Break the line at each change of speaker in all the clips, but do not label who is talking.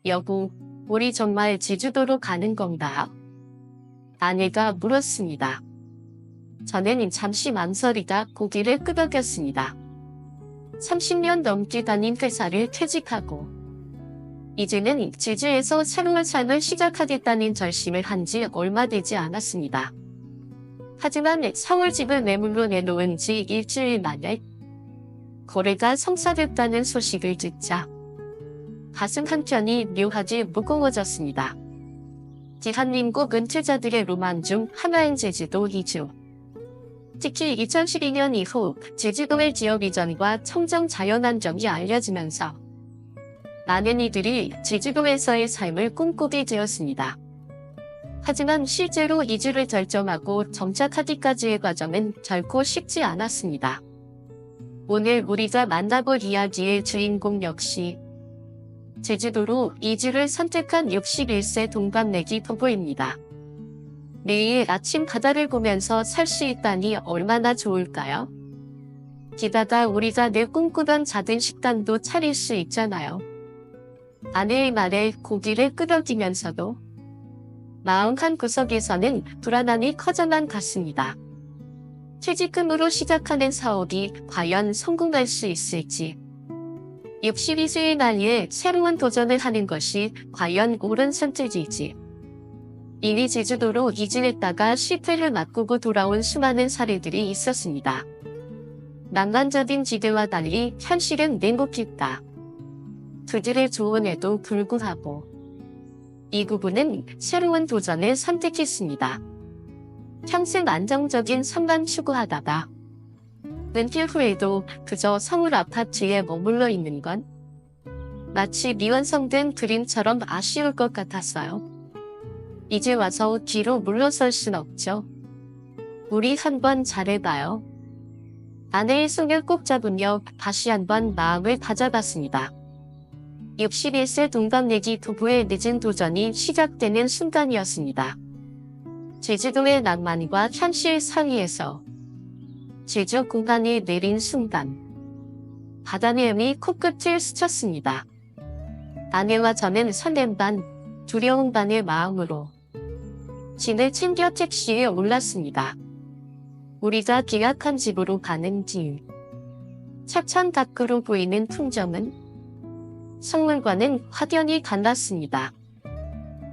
여보, 우리 정말 제주도로 가는 건가? 아내가 물었습니다. 저는 잠시 망설이다 고개를 끄덕였습니다. 30년 넘게 다닌 회사를 퇴직하고 이제는 제주에서 새로운 삶을 시작하겠다는 결심을 한 지 얼마 되지 않았습니다. 하지만 서울 집을 매물로 내놓은 지 일주일 만에 거래가 성사됐다는 소식을 듣자 가슴 한켠이 묘하게 무거워졌습니다. 대한민국 은퇴자들의 로망 중 하나인 제주도 이주. 특히 2012년 이후 제주도의 지역 이전과 청정 자연환경이 알려지면서 많은 이들이 제주도에서의 삶을 꿈꾸게 되었습니다. 하지만 실제로 이주를 결정하고 정착하기까지의 과정은 결코 쉽지 않았습니다. 오늘 우리가 만나볼 이야기의 주인공 역시 제주도로 이주를 선택한 61세 동갑내기 부부입니다. 매일 아침 바다를 보면서 살 수 있다니 얼마나 좋을까요? 게다가 우리가 늘 꿈꾸던 작은 식당도 차릴 수 있잖아요. 아내의 말에 고기를 끄덕이면서도 마음 한구석에서는 불안함이 커져만 갔습니다. 퇴직금으로 시작하는 사업이 과연 성공할 수 있을지. 62세의 나이에 새로운 도전을 하는 것이 과연 옳은 선택일지. 이미 제주도로 이주했다가 실패를 맛보고 돌아온 수많은 사례들이 있었습니다. 낭만적인 기대와 달리 현실은 냉혹했다. 그들의 조언에도 불구하고 이 부부는 새로운 도전을 선택했습니다. 평생 안정적인 삶만 추구하다가 은퇴 후에도 그저 서울 아파트에 머물러 있는 건 마치 미완성된 그림처럼 아쉬울 것 같았어요. 이제 와서 뒤로 물러설 순 없죠. 우리 한번 잘해봐요. 아내의 손을 꼭 잡으며 다시 한번 마음을 다잡았습니다. 61세 동갑내기 부부의 늦은 도전이 시작되는 순간이었습니다. 제주도의 낭만과 현실 사이에서 제주 공간에 내린 순간 바다내음이 코끝을 스쳤습니다. 아내와 저는 설렘 반, 두려움 반의 마음으로 짐을 챙겨 택시에 올랐습니다. 우리가 계약한 집으로 가는 길. 차천 밖으로 보이는 풍경은 성물과는 확연히 달랐습니다.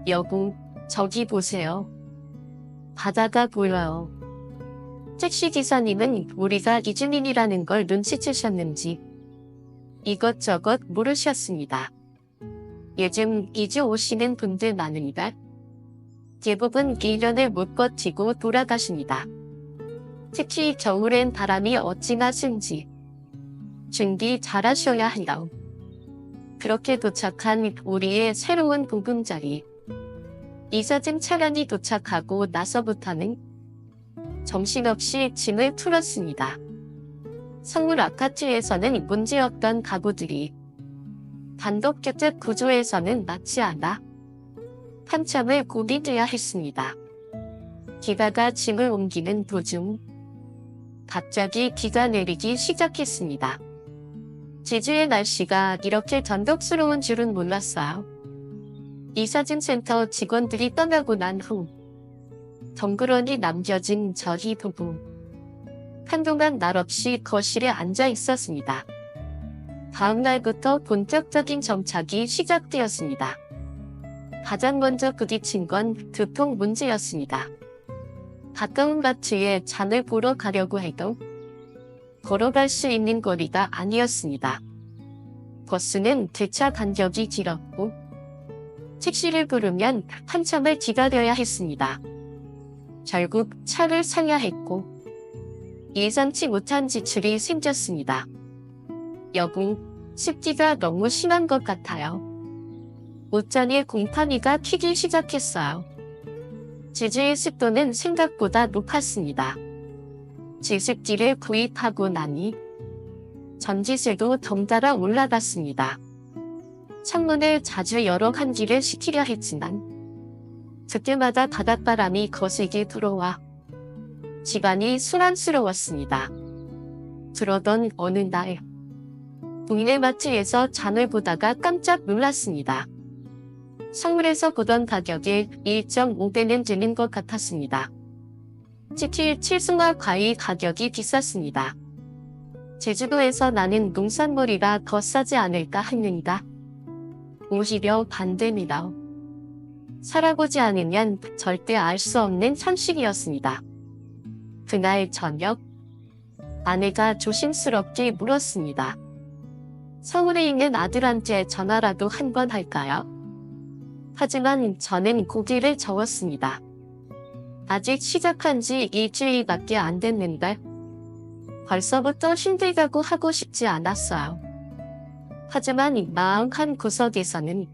여보, 저기 보세요. 바다가 보여요. 택시기사님은 우리가 이주민이라는 걸 눈치채셨는지 이것저것 물으셨습니다. 요즘 이주 오시는 분들 많으니까 대부분 1년을 못 버티고 돌아가십니다. 특히 겨울엔 바람이 어찌나 센지 준비 잘하셔야 한다오. 그렇게 도착한 우리의 새로운 보금자리. 이삿짐 차량이 도착하고 나서부터는 정신없이 짐을 풀었습니다. 성물 아파트에서는 문제없던 가구들이 단독주택 구조에서는 맞지 않아 한참을 고민해야 했습니다. 게다가 짐을 옮기는 도중 갑자기 비가 내리기 시작했습니다. 제주의 날씨가 이렇게 변덕스러운 줄은 몰랐어요. 이삿짐센터 직원들이 떠나고 난 후 덩그러니 남겨진 저희 부부. 한동안 날 없이 거실에 앉아 있었습니다. 다음 날부터 본격적인 정착이 시작되었습니다. 가장 먼저 부딪힌 건 교통 문제였습니다. 가까운 마트에 장을 보러 가려고 해도 걸어갈 수 있는 거리가 아니었습니다. 버스는 대차 간격이 길었고 택시를 부르면 한참을 기다려야 했습니다. 결국 차를 사야 했고 예상치 못한 지출이 생겼습니다. 여보, 습기가 너무 심한 것 같아요. 옷장에 곰팡이가 튀기 시작했어요. 제주의 습도는 생각보다 높았습니다. 제습기를 구입하고 나니 전기세도 덩달아 올라갔습니다. 창문을 자주 열어 환기를 시키려 했지만 그때마다 바닷바람이 거세게 들어와 집안이 소란스러웠습니다. 그러던 어느 날 동네 마트에서 장을 보다가 깜짝 놀랐습니다. 서울에서 보던 가격에 1.5배는 되는 것 같았습니다. 특히 칠순과 과일 가격이 비쌌습니다. 제주도에서 나는 농산물이라 더 싸지 않을까 했는가? 오히려 반대입니다. 살아보지 않으면 절대 알 수 없는 현실이었습니다. 그날 저녁, 아내가 조심스럽게 물었습니다. 서울에 있는 아들한테 전화라도 한 번 할까요? 하지만 저는 고개를 저었습니다. 아직 시작한 지 일주일밖에 안 됐는데 벌써부터 힘들다고 하고 싶지 않았어요. 하지만 마음 한 구석에서는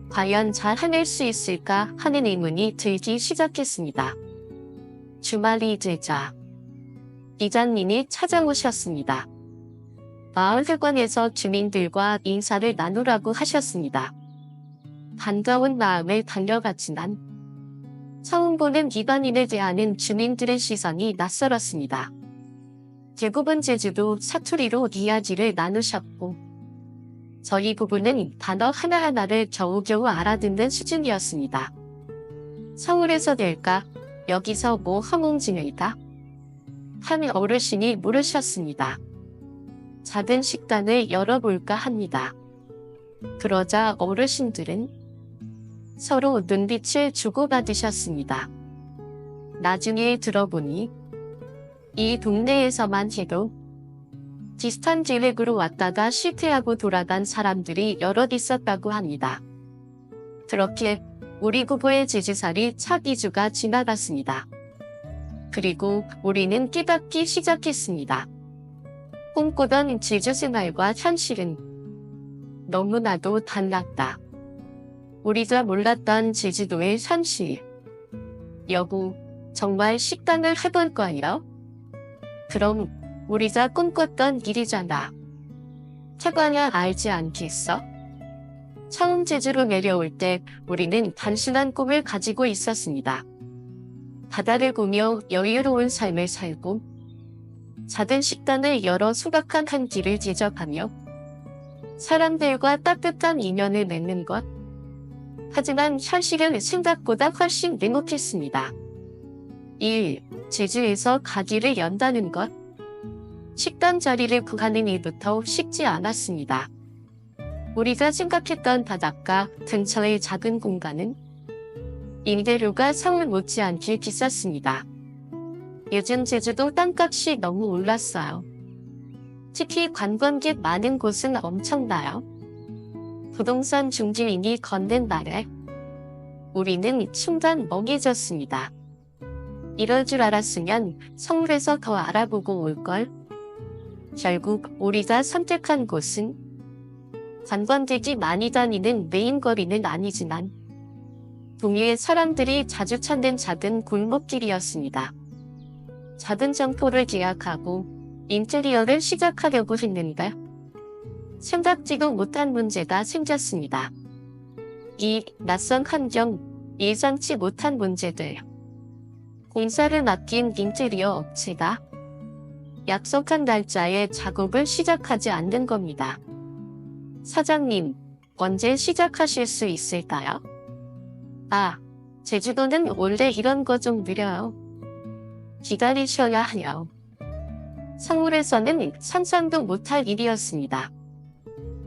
과연 잘 해낼 수 있을까 하는 의문이 들기 시작했습니다. 주말이 되자 이장님이 찾아오셨습니다. 마을회관에서 주민들과 인사를 나누라고 하셨습니다. 반가운 마음에 달려갔지만 처음 보는 이방인에 대하는 주민들의 시선이 낯설었습니다. 대부분 제주도 사투리로 이야기를 나누셨고 저희 부부는 단어 하나하나를 겨우겨우 알아듣는 수준이었습니다. 서울에서 될까? 여기서 뭐 하는 중일까? 한 어르신이 물으셨습니다. 작은 식당을 열어볼까 합니다. 그러자 어르신들은 서로 눈빛을 주고받으셨습니다. 나중에 들어보니 이 동네에서만 해도 비슷한 계획으로 왔다가 실패하고 돌아간 사람들이 여럿 있었다고 합니다. 그렇게 우리 부부의 제주살이 첫 2주가 지나갔습니다. 그리고 우리는 깨닫기 시작했습니다. 꿈꾸던 제주 생활과 현실은 너무나도 달랐다. 우리가 몰랐던 제주도의 현실. 여보, 정말 식당을 해볼 거예요? 그럼 우리가 꿈꿨던 일이잖아. 태관야 알지 않겠어? 처음 제주로 내려올 때 우리는 단순한 꿈을 가지고 있었습니다. 바다를 보며 여유로운 삶을 살고 작은 식당을 열어 소박한 한 끼를 제작하며 사람들과 따뜻한 인연을 맺는 것. 하지만 현실은 생각보다 훨씬 냉혹했습니다. 1. 제주에서 가게를 연다는 것. 식당 자리를 구하는 일부터 쉽지 않았습니다. 우리가 생각했던 바닷가 근처의 작은 공간은 임대료가 서울 못지않게 비쌌습니다. 요즘 제주도 땅값이 너무 올랐어요. 특히 관광객 많은 곳은 엄청나요. 부동산 중개인이 걷는 말에 우리는 순간 멍해졌습니다. 이럴 줄 알았으면 서울에서 더 알아보고 올걸. 결국 우리가 선택한 곳은 관광객이 많이 다니는 메인 거리는 아니지만 동해의 사람들이 자주 찾는 작은 골목길이었습니다. 작은 점포를 계약하고 인테리어를 시작하려고 했는데 생각지도 못한 문제가 생겼습니다. 이 낯선 환경, 예상치 못한 문제들. 공사를 맡긴 인테리어 업체가 약속한 날짜에 작업을 시작하지 않는 겁니다. 사장님, 언제 시작하실 수 있을까요? 아, 제주도는 원래 이런 거 좀 느려요. 기다리셔야 해요. 서울에서는 상상도 못할 일이었습니다.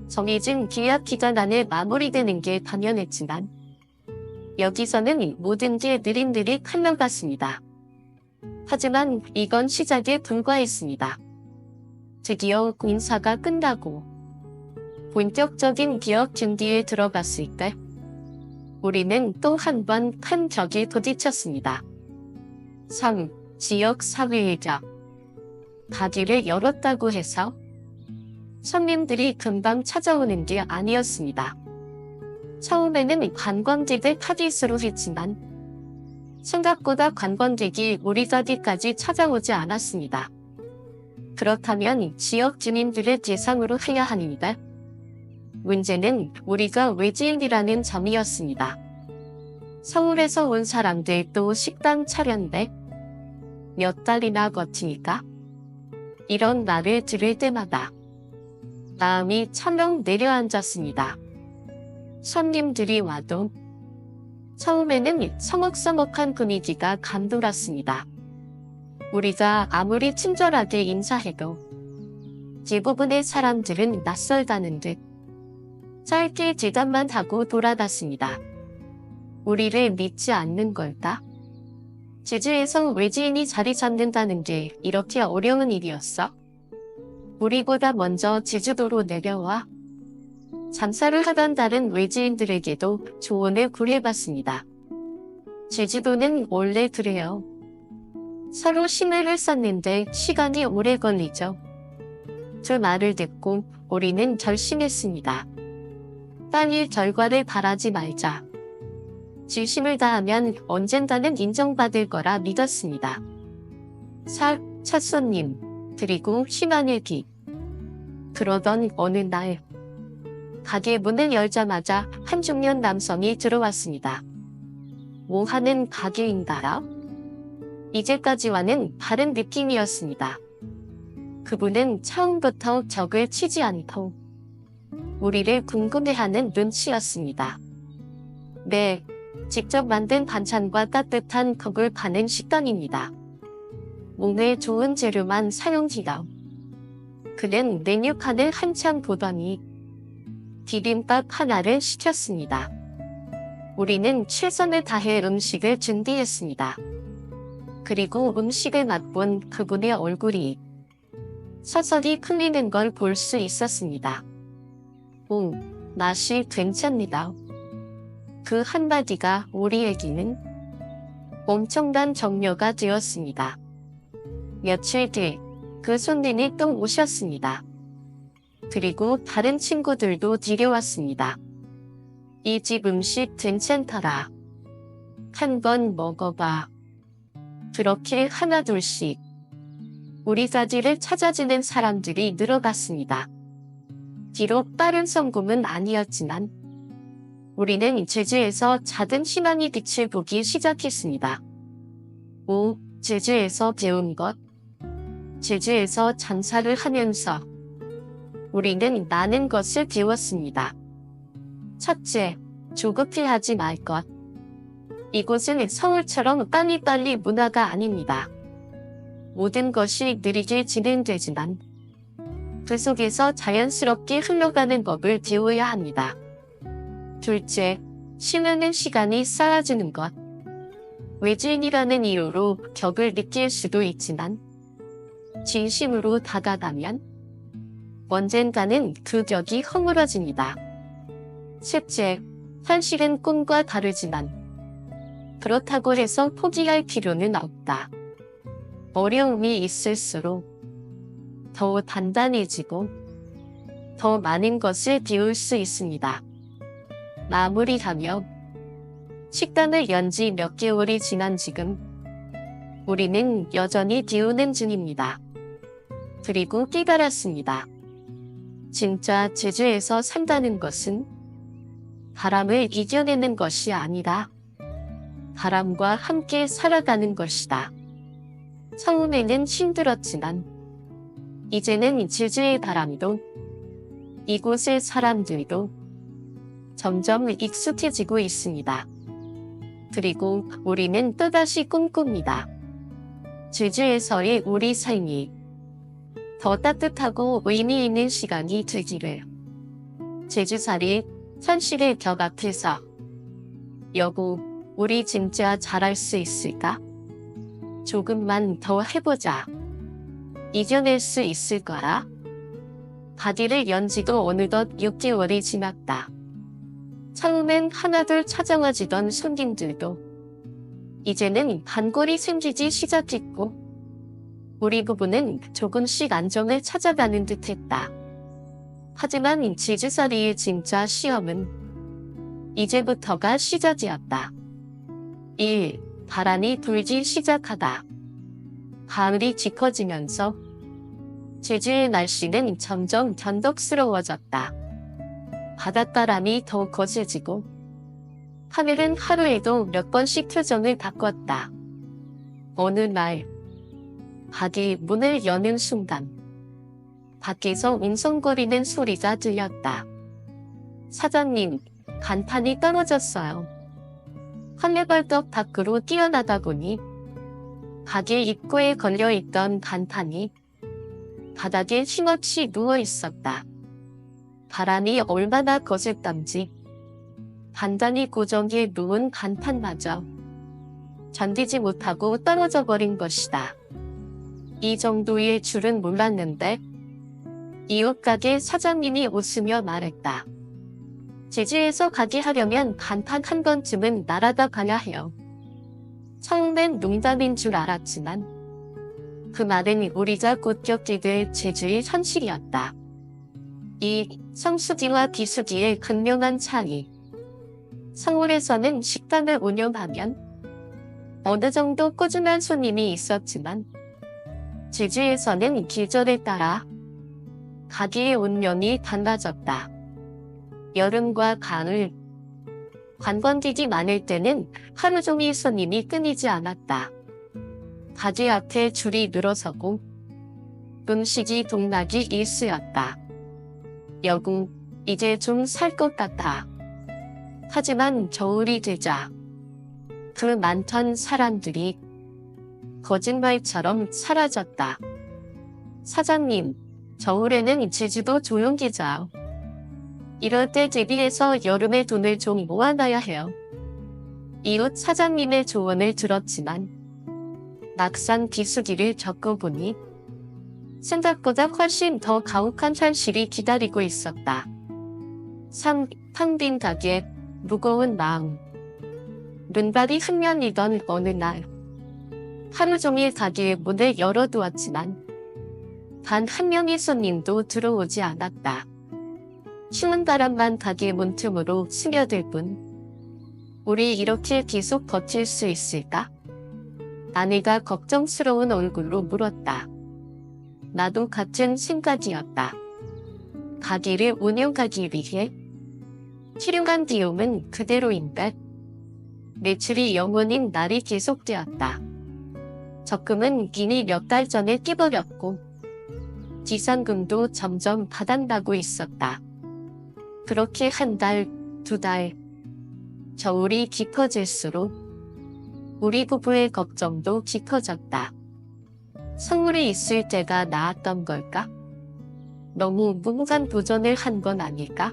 정해진 계약 기간 안에 마무리되는 게 당연했지만 여기서는 모든 게 느릿느릿 흘러갔습니다. 하지만 이건 시작에 불과했습니다. 드디어 공사가 끝나고 본격적인 개업 준비에 들어갔을 때 우리는 또 한 번 큰 벽에 부딪혔습니다. 지역 사회이자 가게를 열었다고 해서 손님들이 금방 찾아오는 게 아니었습니다. 처음에는 관광객을 타깃으로 했지만 생각보다 관광객이 우리 가게까지 찾아오지 않았습니다. 그렇다면 지역 주민들을 대상으로 해야 하는데 문제는 우리가 외지인이라는 점이었습니다. 서울에서 온 사람들도 식당 차렸는데 몇 달이나 버티니까? 이런 말을 들을 때마다 마음이 철렁 내려앉았습니다. 손님들이 와도 처음에는 서먹서먹한 분위기가 감돌았습니다. 우리가 아무리 친절하게 인사해도 대부분의 사람들은 낯설다는 듯 짧게 대답만 하고 돌아갔습니다. 우리를 믿지 않는 걸까? 제주에서 외지인이 자리 잡는다는 게 이렇게 어려운 일이었어? 우리보다 먼저 제주도로 내려와 장사를 하던 다른 외지인들에게도 조언을 구해봤습니다. 제주도는 원래 그래요. 서로 신뢰를 쌓는데 시간이 오래 걸리죠. 그 말을 듣고 우리는 결심했습니다. 빨리 결과를 바라지 말자. 진심을 다하면 언젠가는 인정받을 거라 믿었습니다. 첫 손님, 그리고 희망일기. 그러던 어느 날 가게 문을 열자마자 한 중년 남성이 들어왔습니다. 뭐 하는 가게인가요? 이제까지와는 다른 느낌이었습니다. 그분은 처음부터 격을 치지 않고 우리를 궁금해하는 눈치였습니다. 네, 직접 만든 반찬과 따뜻한 컵을 파는 식당입니다. 몸에 좋은 재료만 사용해요. 그는 메뉴판을 한참 보더니 비빔밥 하나를 시켰습니다. 우리는 최선을 다해 음식을 준비했습니다. 그리고 음식을 맛본 그분의 얼굴이 서서히 풀리는 걸 볼 수 있었습니다. 오, 맛이 괜찮니다. 그 한마디가 우리에게는 엄청난 격려가 되었습니다. 며칠 뒤 그 손님이 또 오셨습니다. 그리고 다른 친구들도 데려왔습니다. 이 집 음식 괜찮더라. 한번 먹어봐. 그렇게 하나둘씩 우리 가지를 찾아주는 사람들이 늘어갔습니다. 비록 빠른 성공은 아니었지만 우리는 제주에서 작은 희망의 빛을 보기 시작했습니다. 오, 제주에서 배운 것. 제주에서 장사를 하면서 우리는 많은 것을 배웠습니다. 첫째, 조급해하지 말 것. 이곳은 서울처럼 빨리빨리 문화가 아닙니다. 모든 것이 느리게 진행되지만 그 속에서 자연스럽게 흘러가는 법을 배워야 합니다. 둘째, 쉬는 시간이 쌓아주는 것. 외지인이라는 이유로 격을 느낄 수도 있지만 진심으로 다가가면 언젠가는 그 격이 허물어집니다. 셋째, 현실은 꿈과 다르지만 그렇다고 해서 포기할 필요는 없다. 어려움이 있을수록 더 단단해지고 더 많은 것을 배울 수 있습니다. 마무리하며 식당을 연 지 몇 개월이 지난 지금 우리는 여전히 배우는 중입니다. 그리고 깨달았습니다. 진짜 제주에서 산다는 것은 바람을 이겨내는 것이 아니라 바람과 함께 살아가는 것이다. 처음에는 힘들었지만 이제는 제주의 바람도 이곳의 사람들도 점점 익숙해지고 있습니다. 그리고 우리는 또다시 꿈꿉니다. 제주에서의 우리 삶이 더 따뜻하고 의미 있는 시간이 되기를. 제주살이 현실의 벽 앞에서 여보, 우리 진짜 잘할 수 있을까? 조금만 더 해보자. 이겨낼 수 있을 거야. 가게를 연 지도 어느덧 6개월이 지났다. 처음엔 하나둘 찾아와지던 손님들도 이제는 단골이 생기기 시작했고 우리 부부는 조금씩 안정을 찾아가는 듯했다. 하지만 제주살이의 진짜 시험은 이제부터가 시작이었다. 1. 바람이 불기 시작하다. 가을이 짙어지면서 제주의 날씨는 점점 변덕스러워졌다. 바닷바람이 더 거세지고 하늘은 하루에도 몇 번씩 표정을 바꿨다. 어느 날 가게 문을 여는 순간 밖에서 웅성거리는 소리가 들렸다. 사장님, 간판이 떨어졌어요. 헐레벌떡 밖으로 뛰어나다 보니 가게 입구에 걸려있던 간판이 바닥에 힘없이 누워 있었다. 바람이 얼마나 거셌던지 단단히 고정해 놓은 간판마저 견디지 못하고 떨어져 버린 것이다. 이 정도의 줄은 몰랐는데 이웃 가게 사장님이 웃으며 말했다. 제주에서 가게 하려면 간판 한 번쯤은 날아다 가야 해요. 처음엔 농담인 줄 알았지만 그 말은 우리가 곧 겪게 될 제주의 현실이었다. 이 성수기와 비수기의 극명한 차이. 서울에서는 식당을 운영하면 어느 정도 꾸준한 손님이 있었지만 제주에서는 계절에 따라 가게의 운명이 달라졌다. 여름과 가을, 관광객이 많을 때는 하루 종일 손님이 끊이지 않았다. 가게 앞에 줄이 늘어서고 음식이 동락이 일쑤였다. 여구, 이제 좀 살 것 같다. 하지만 겨울이 되자 그 많던 사람들이 거짓말처럼 사라졌다. 사장님, 겨울에는 제주도 조용히 자요. 이럴 때 대비해서 여름에 돈을 좀 모아놔야 해요. 이웃 사장님의 조언을 들었지만 막상 비수기를 겪어보니 생각보다 훨씬 더 가혹한 현실이 기다리고 있었다. 텅 빈 가게, 무거운 마음. 눈발이 흙면이던 어느 날 하루 종일 가게의 문을 열어두었지만 단 한 명의 손님도 들어오지 않았다. 추운 바람만 가게 문틈으로 스며들 뿐. 우리 이렇게 계속 버틸 수 있을까? 아내가 걱정스러운 얼굴로 물었다. 나도 같은 생각이었다. 가게를 운영하기 위해 필요한 비용은 그대로인데 매출이 영원인 날이 계속되었다. 적금은 이미 몇 달 전에 깨버렸고 지상금도 점점 바닥나고 있었다. 그렇게 한 달, 두 달, 겨울이 깊어질수록 우리 부부의 걱정도 깊어졌다. 선물이 있을 때가 나았던 걸까? 너무 무모한 도전을 한 건 아닐까?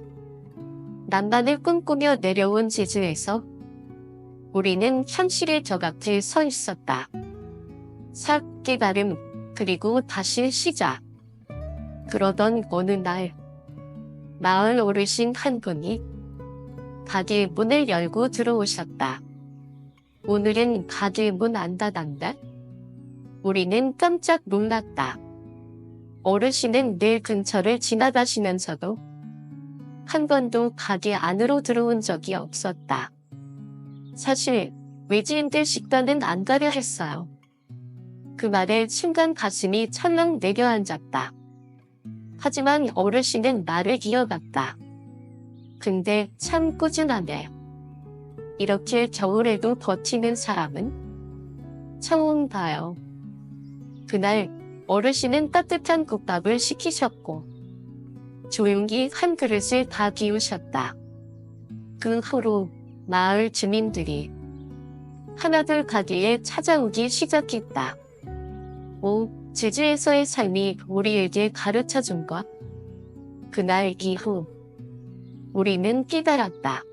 낭만을 꿈꾸며 내려온 제주에서 우리는 현실의 저 곁에 서 있었다. 깨달음, 그리고 다시 시작. 그러던 어느 날 마을 어르신 한 분이 가게 문을 열고 들어오셨다. 오늘은 가게 문 안 닫았네? 우리는 깜짝 놀랐다. 어르신은 늘 근처를 지나가시면서도 한 번도 가게 안으로 들어온 적이 없었다. 사실 외지인들 식당은 안 가려 했어요. 그 말에 순간 가슴이 철렁 내려앉았다. 하지만 어르신은 말을 이어갔다. 근데 참 꾸준하네. 이렇게 겨울에도 버티는 사람은 처음 봐요. 그날 어르신은 따뜻한 국밥을 시키셨고 조용히 한 그릇을 다 비우셨다. 그 후로 마을 주민들이 하나둘 가게에 찾아오기 시작했다. 오, 제주에서의 삶이 우리에게 가르쳐준 것. 그날 이후 우리는 깨달았다.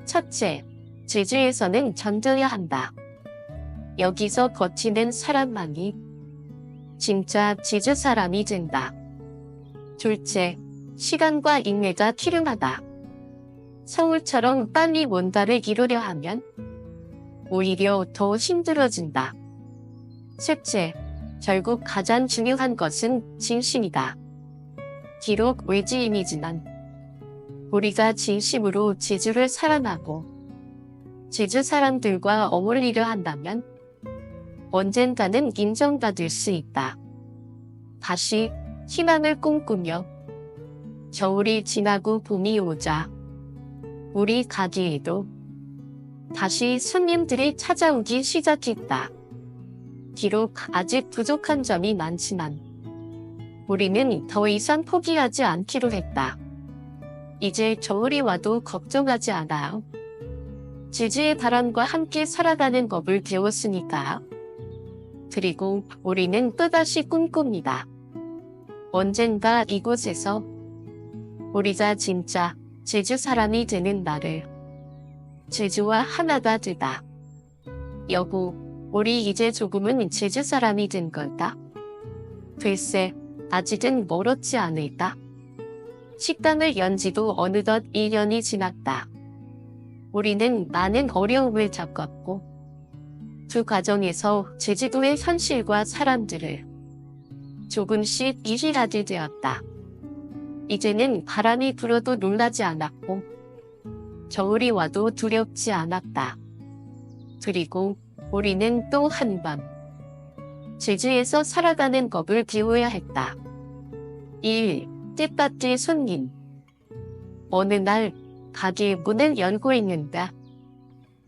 첫째, 제주에서는 견뎌야 한다. 여기서 버티는 사람만이 진짜 제주 사람이 된다. 둘째, 시간과 인내가 필요하다. 서울처럼 빨리 뭔가를 이루려 하면 오히려 더 힘들어진다. 셋째, 결국 가장 중요한 것은 진심이다. 비록 외지인이지만 우리가 진심으로 제주를 사랑하고 제주 사람들과 어울리려 한다면 언젠가는 인정받을 수 있다. 다시 희망을 꿈꾸며 겨울이 지나고 봄이 오자 우리 가게에도 다시 손님들이 찾아오기 시작했다. 비록 아직 부족한 점이 많지만 우리는 더 이상 포기하지 않기로 했다. 이제 겨울이 와도 걱정하지 않아요. 제주의 바람과 함께 살아가는 법을 배웠으니까요. 그리고 우리는 또다시 꿈꿉니다. 언젠가 이곳에서 우리가 진짜 제주 사람이 되는 날을. 제주와 하나가 되다. 여보, 우리 이제 조금은 제주 사람이 된 걸까? 글쎄, 아직은 멀었지 않을까? 식당을 연 지도 어느덧 1년이 지났다. 우리는 많은 어려움을 겪었고 그 과정에서 제주도의 현실과 사람들을 조금씩 이해하게 되었다. 이제는 바람이 불어도 놀라지 않았고 겨울이 와도 두렵지 않았다. 그리고 우리는 또 한 번 제주에서 살아가는 법을 배워야 했다. 1. 뜻밖의 손님. 어느 날 가게 문을 열고 있는데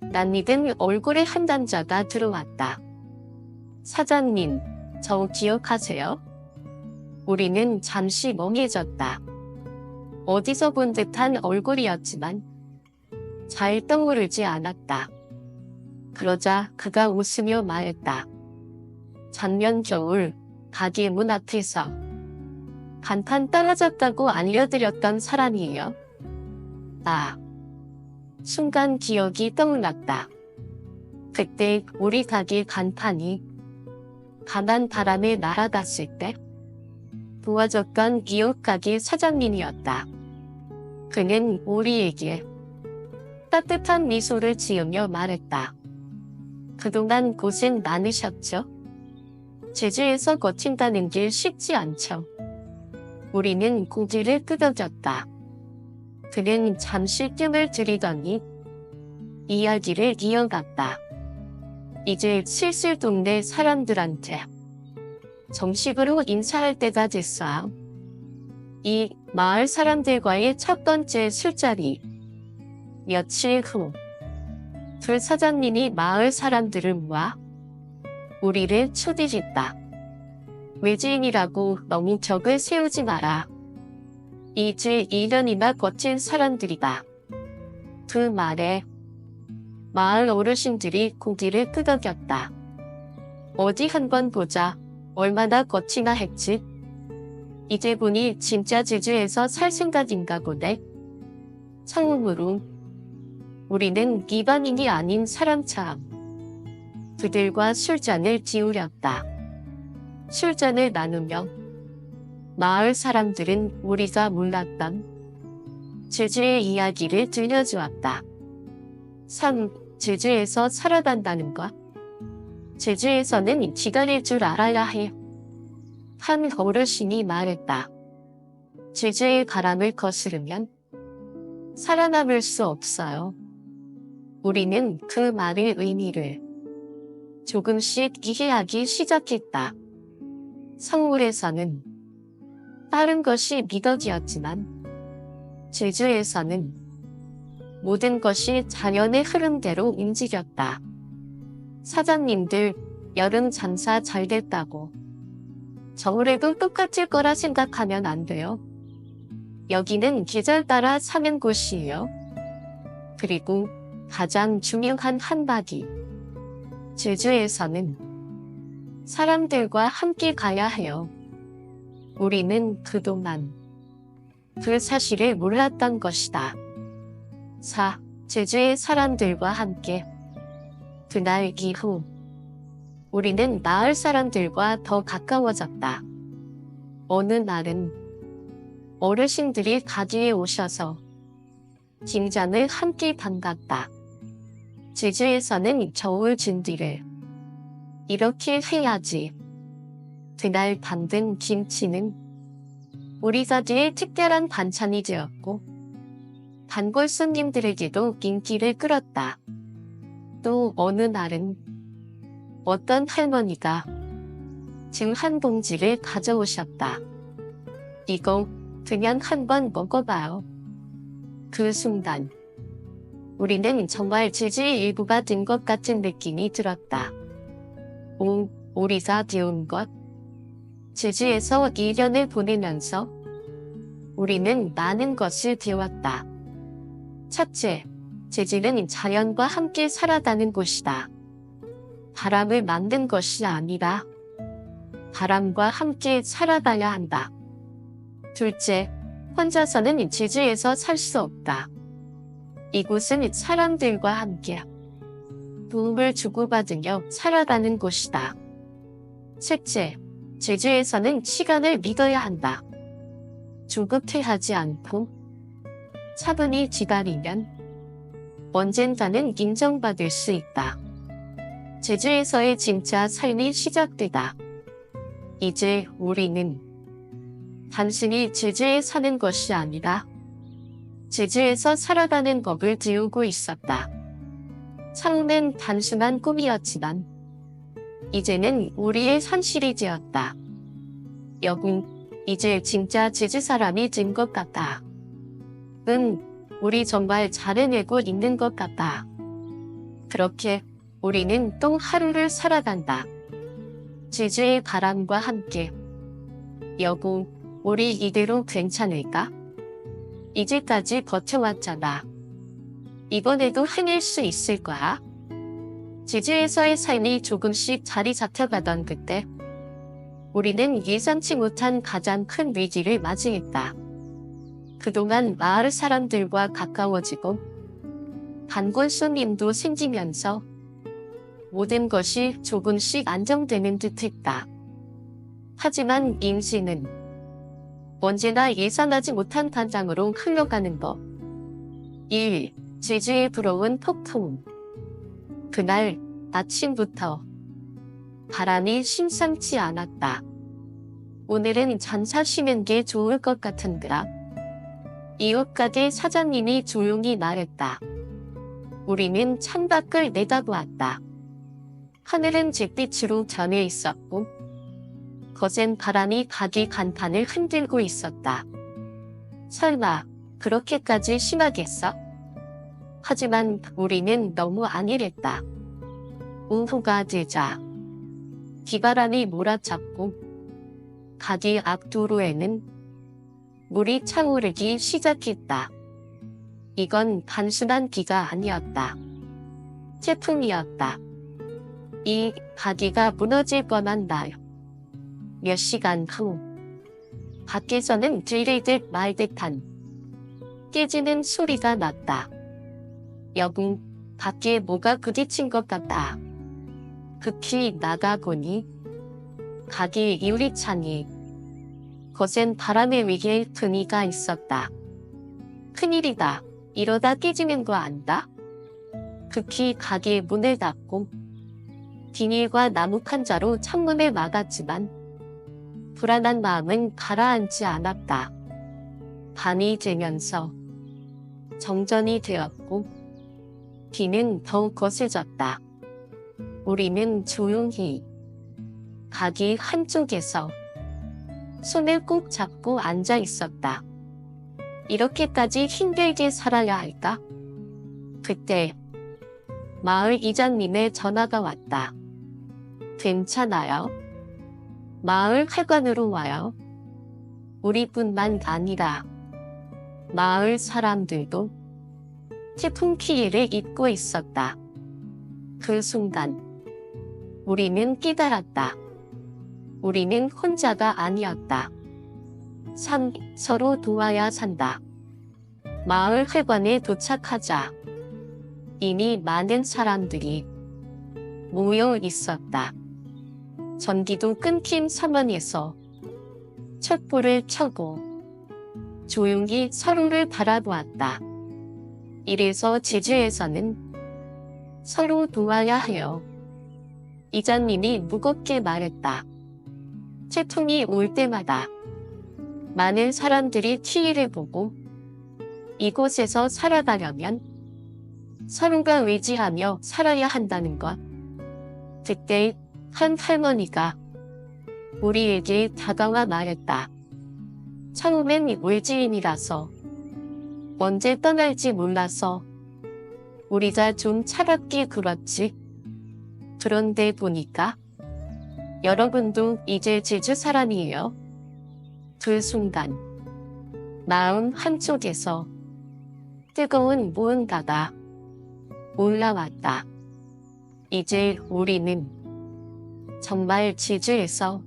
낯익은 얼굴의 한 남자가 들어왔다. 사장님, 저 기억하세요? 우리는 잠시 멍해졌다. 어디서 본 듯한 얼굴이었지만 잘 떠오르지 않았다. 그러자 그가 웃으며 말했다. 작년 겨울 가게 문 앞에서 간판 떨어졌다고 알려드렸던 사람이에요. 나. 순간 기억이 떠올랐다. 그때 우리 가게 간판이 강한 바람에 날아갔을 때 도와줬던 이웃 가게 사장님이었다. 그는 우리에게 따뜻한 미소를 지으며 말했다. 그동안 고생 많으셨죠? 제주에서 거친다는 게 쉽지 않죠. 우리는 고개를 끄덕였다. 그는 잠시 뜸을 들이더니 이야기를 이어갔다. 이제 슬슬 동네 사람들한테 정식으로 인사할 때가 됐어요. 이 마을 사람들과의 첫 번째 술자리. 며칠 후, 둘 사장님이 마을 사람들을 모아 우리를 초대했다. 외지인이라고 너무 적을 세우지 마라. 이제 2년이나 거친 사람들이다. 그 말에 마을 어르신들이 고개를 끄덕였다. 어디 한번 보자. 얼마나 거치나 했지? 이제 보니 진짜 제주에서 살 생각인가 보네. 처음으로 우리는 이방인이 아닌 사람처럼 그들과 술잔을 지우렸다. 술잔을 나누며 마을 사람들은 우리가 몰랐던 제주의 이야기를 들려주었다. 3. 제주에서 살아간다는 것. 제주에서는 기다릴 줄 알아야 해. 한 어르신이 말했다. 제주의 바람을 거스르면 살아남을 수 없어요. 우리는 그 말의 의미를 조금씩 이해하기 시작했다. 서울에서는 다른 것이 미덕이었지만 제주에서는 모든 것이 자연의 흐름대로 움직였다. 사장님들 여름 장사 잘 됐다고. 겨울에도 똑같을 거라 생각하면 안 돼요. 여기는 계절 따라 사는 곳이에요. 그리고 가장 중요한 한마디. 제주에서는 사람들과 함께 가야 해요. 우리는 그동안 그 사실을 몰랐던 것이다. 4. 제주의 사람들과 함께. 그날 이후 우리는 마을 사람들과 더 가까워졌다. 어느 날은 어르신들이 가게에 오셔서 김장을 함께 담갔다. 제주에서는 겨울 준비를 이렇게 해야지. 그날 담근 김치는 우리 가게의 특별한 반찬이 되었고 단골 손님들에게도 인기를 끌었다. 또 어느 날은 어떤 할머니가 증 한 봉지를 가져오셨다. 이거 그냥 한번 먹어봐요. 그 순간 우리는 정말 제주의 일부가 된 것 같은 느낌이 들었다. 우리가 배운 것. 제주에서 1년을 보내면서 우리는 많은 것을 배웠다. 첫째, 제주는 자연과 함께 살아가는 곳이다. 바람을 만든 것이 아니라 바람과 함께 살아가야 한다. 둘째, 혼자서는 제주에서 살 수 없다. 이곳은 사람들과 함께 도움을 주고받으며 살아가는 곳이다. 셋째, 제주에서는 시간을 믿어야 한다. 조급해하지 않고 차분히 기다리면 언젠가는 인정받을 수 있다. 제주에서의 진짜 삶이 시작되다. 이제 우리는 단순히 제주에 사는 것이 아니라 제주에서 살아가는 법을 배우고 있었다. 처음엔 단순한 꿈이었지만 이제는 우리의 현실이 되었다. 여긴 이제 진짜 제주 사람이 된 것 같다. 우리 정말 잘 해내고 있는 것 같다. 그렇게 우리는 또 하루를 살아간다. 제주의 바람과 함께. 여보, 우리 이대로 괜찮을까? 이제까지 버텨왔잖아. 이번에도 해낼 수 있을 거야. 제주에서의 삶이 조금씩 자리 잡혀가던 그때 우리는 예상치 못한 가장 큰 위기를 맞이했다. 그동안 마을 사람들과 가까워지고 단골 손님도 생기면서 모든 것이 조금씩 안정되는 듯했다. 하지만 인생은 언제나 예상하지 못한 단장으로 흘러가는 법. 1. 제주에 불어온 폭풍. 그날 아침부터 바람이 심상치 않았다. 오늘은 잠사 쉬는 게 좋을 것 같은데라. 이웃가게 사장님이 조용히 말했다. 우리는 창밖을 내다보았다. 하늘은 잿빛으로 변해 있었고 거센 바람이 가게 간판을 흔들고 있었다. 설마 그렇게까지 심하겠어? 하지만 우리는 너무 안일했다. 오후가 되자 비바람이 몰아쳤고 가게 앞 도로에는 물이 차오르기 시작했다. 이건 단순한 비가 아니었다. 태풍이었다. 이 가게가 무너질 뻔한 날. 몇 시간 후 밖에서는 들리듯 말듯한 깨지는 소리가 났다. 여보, 밖에 뭐가 부딪힌 것 같다. 급히 나가보니 가게 유리창이 거센 바람에 위에 분이가 있었다. 큰일이다. 이러다 깨지는 거 안다? 급히 가게 문을 닫고 비닐과 나무 판자로 창문을 막았지만 불안한 마음은 가라앉지 않았다. 밤이 되면서 정전이 되었고 비는 더욱 거세졌다. 우리는 조용히 가게 한쪽에서 손을 꼭 잡고 앉아 있었다. 이렇게까지 힘들게 살아야 할까? 그때 마을 이장님의 전화가 왔다. 괜찮아요? 마을 회관으로 와요. 우리뿐만 아니라 마을 사람들도 태풍 피해를 입고 있었다. 그 순간 우리는 깨달았다. 우리는 혼자가 아니었다. 서로 도와야 산다. 마을 회관에 도착하자 이미 많은 사람들이 모여 있었다. 전기도 끊긴 상황에서 촛불을 켜고 조용히 서로를 바라보았다. 이래서 제주에서는 서로 도와야 해요. 이장님이 무겁게 말했다. 태풍이 올 때마다 많은 사람들이 피해를 보고 이곳에서 살아가려면 서로가 의지하며 살아야 한다는 것. 그때 한 할머니가 우리에게 다가와 말했다. 처음엔 외지인이라서 언제 떠날지 몰라서 우리가 좀 차갑게 굴었지. 그런데 보니까 여러분도 이제 제주 사람이에요. 그 순간 마음 한쪽에서 뜨거운 무언가가 올라왔다. 이제 우리는 정말 제주에서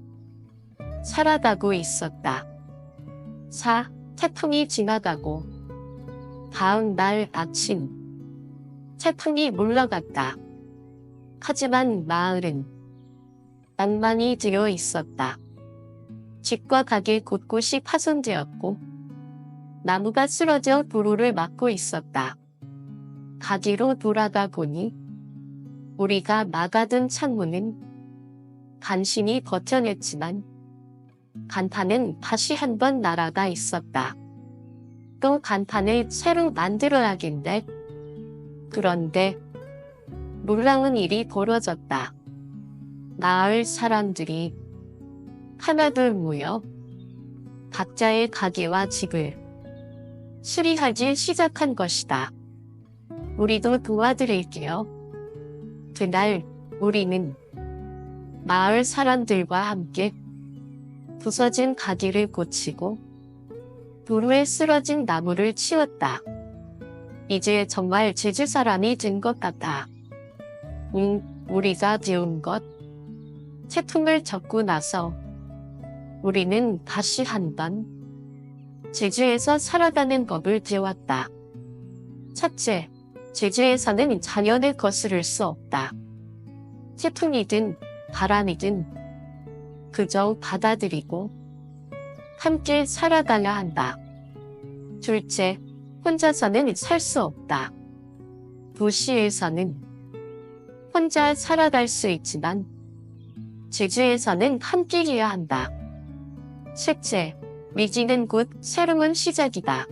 살아가고 있었다. 태풍이 지나가고 다음 날 아침 태풍이 물러갔다. 하지만 마을은 낭만이 되어 있었다. 집과 가게 곳곳이 파손되었고 나무가 쓰러져 도로를 막고 있었다. 가게로 돌아가 보니 우리가 막아둔 창문은 간신히 버텨냈지만 간판은 다시 한번 날아가 있었다. 또 간판을 새로 만들어야겠네. 그런데 놀라운 일이 벌어졌다. 마을 사람들이 하나둘 모여 각자의 가게와 집을 수리하기 시작한 것이다. 우리도 도와드릴게요. 그날 우리는 마을 사람들과 함께 부서진 가게를 고치고 도로에 쓰러진 나무를 치웠다. 이제 정말 제주 사람이 된 것 같아. 우리가 배운 것. 태풍을 접고 나서 우리는 다시 한번 제주에서 살아가는 법을 배웠다. 첫째, 제주에서는 자연을 거스를 수 없다. 태풍이든 바람이든 그저 받아들이고 함께 살아가야 한다. 둘째, 혼자서는 살 수 없다. 도시에서는 혼자 살아갈 수 있지만 제주에서는 함께 해야 한다. 셋째, 위기는 곧 새로운 시작이다.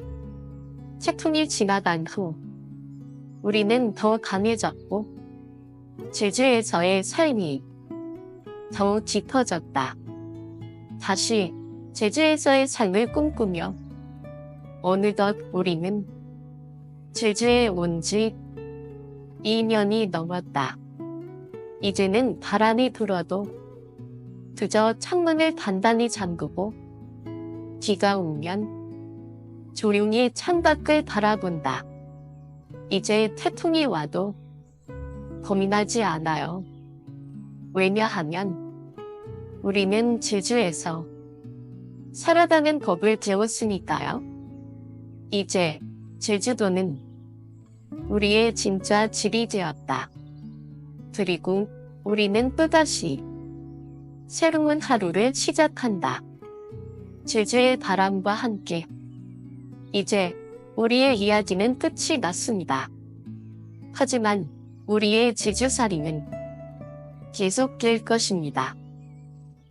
태풍이 지나간 후 우리는 더 강해졌고 제주에서의 삶이 더욱 깊어졌다. 다시 제주에서의 삶을 꿈꾸며 어느덧 우리는 제주에 온 지 2년이 넘었다. 이제는 바람이 불어도 그저 창문을 단단히 잠그고 비가 오면 조용히 창밖을 바라본다. 이제 태풍이 와도 고민하지 않아요. 왜냐하면 우리는 제주에서 살아가는 법을 배웠으니까요. 이제 제주도는 우리의 진짜 집이 되었다. 그리고 우리는 또다시 새로운 하루를 시작한다. 제주의 바람과 함께 이제 우리의 이야기는 끝이 났습니다. 하지만 우리의 제주살이는 계속될 것입니다.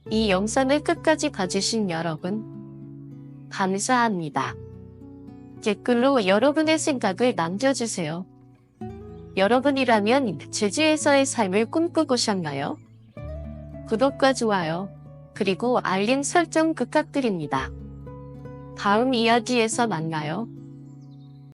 이 영상을 끝까지 봐주신 여러분, 감사합니다. 댓글로 여러분의 생각을 남겨주세요. 여러분이라면 제주에서의 삶을 꿈꾸고셨나요? 구독과 좋아요, 그리고 알림 설정 부탁드립니다. 다음 이야기에서 만나요.